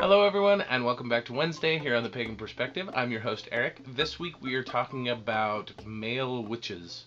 Hello, everyone, and welcome back to Wednesday here on the Pagan Perspective. I'm your host, Eric. This week we are talking about male witches.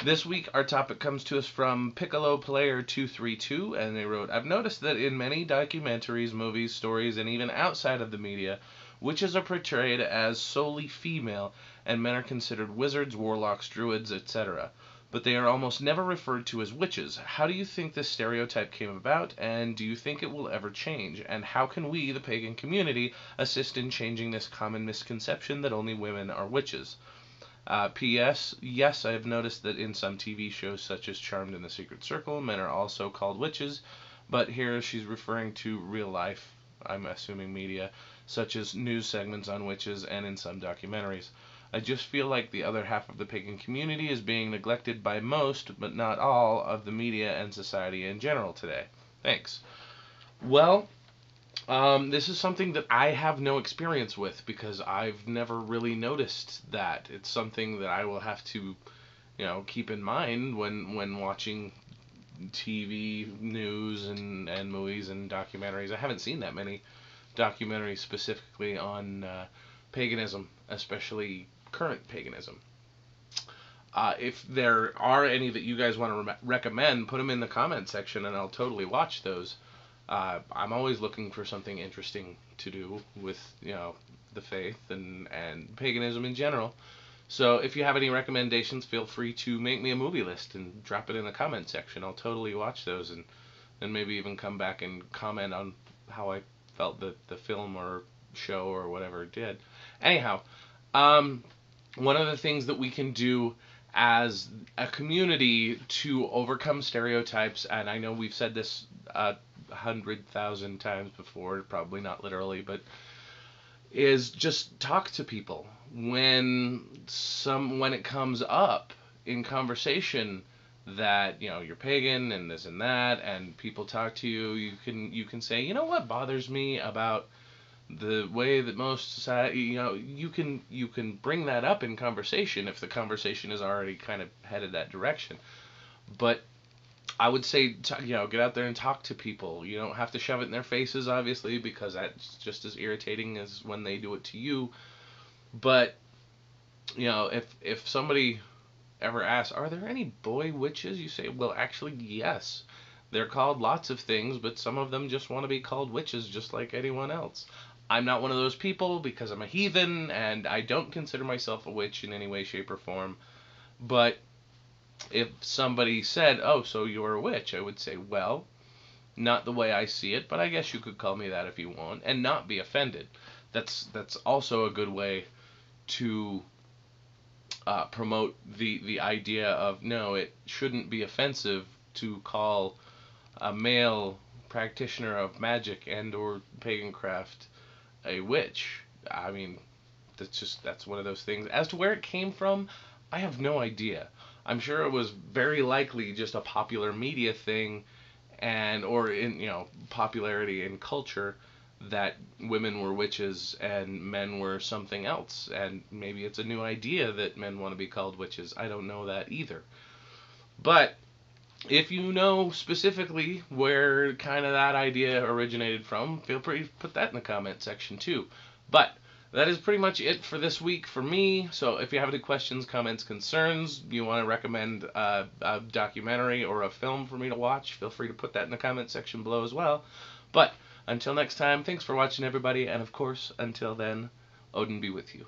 This week, our topic comes to us from Piccolo Player 232, and they wrote, I've noticed that in many documentaries, movies, stories, and even outside of the media, witches are portrayed as solely female, and men are considered wizards, warlocks, druids, etc. But they are almost never referred to as witches. How do you think this stereotype came about, and do you think it will ever change? And how can we, the pagan community, assist in changing this common misconception that only women are witches? P.S. Yes, I have noticed that in some TV shows such as Charmed and the Secret Circle, men are also called witches, but here she's referring to real life, I'm assuming media, such as news segments on witches and in some documentaries. I just feel like the other half of the pagan community is being neglected by most, but not all, of the media and society in general today. Thanks. Well, this is something that I have no experience with because I've never really noticed that. It's something that I will have to, keep in mind when watching TV news and movies and documentaries. I haven't seen that many documentaries specifically on paganism, especially current paganism. If there are any that you guys want to recommend, put them in the comment section and I'll totally watch those. I'm always looking for something interesting to do with, the faith and paganism in general. So if you have any recommendations, feel free to make me a movie list and drop it in the comment section. I'll totally watch those and maybe even come back and comment on how I felt the film or show or whatever did. Anyhow, one of the things that we can do as a community to overcome stereotypes, and I know we've said this 100,000 times before, probably not literally, but is just talk to people when it comes up in conversation that you're pagan and this and that, and people talk to you. You can say, what bothers me about the way that most society, you can bring that up in conversation if the conversation is already kind of headed that direction. But I would say, get out there and talk to people. You don't have to shove it in their faces, obviously, because that's just as irritating as when they do it to you. But, if somebody ever asks, are there any boy witches? You say, well, actually, yes. They're called lots of things, but some of them just want to be called witches just like anyone else. I'm not one of those people because I'm a heathen, and I don't consider myself a witch in any way, shape, or form. But if somebody said, oh, so you're a witch, I would say, well, not the way I see it, but I guess you could call me that if you want, and not be offended. That's also a good way to promote the idea of, no, it shouldn't be offensive to call a male practitioner of magic and or pagan craft a witch. I mean, that's one of those things. As to where it came from, I have no idea. I'm sure it was very likely just a popular media thing or in popularity in culture that women were witches and men were something else, and maybe it's a new idea that men want to be called witches. I don't know that either. But if you know specifically where kind of that idea originated from, feel free to put that in the comment section too. But that is pretty much it for this week for me. So if you have any questions, comments, concerns, you want to recommend a documentary or a film for me to watch, feel free to put that in the comment section below as well. But until next time, thanks for watching, everybody. And of course, until then, Odin be with you.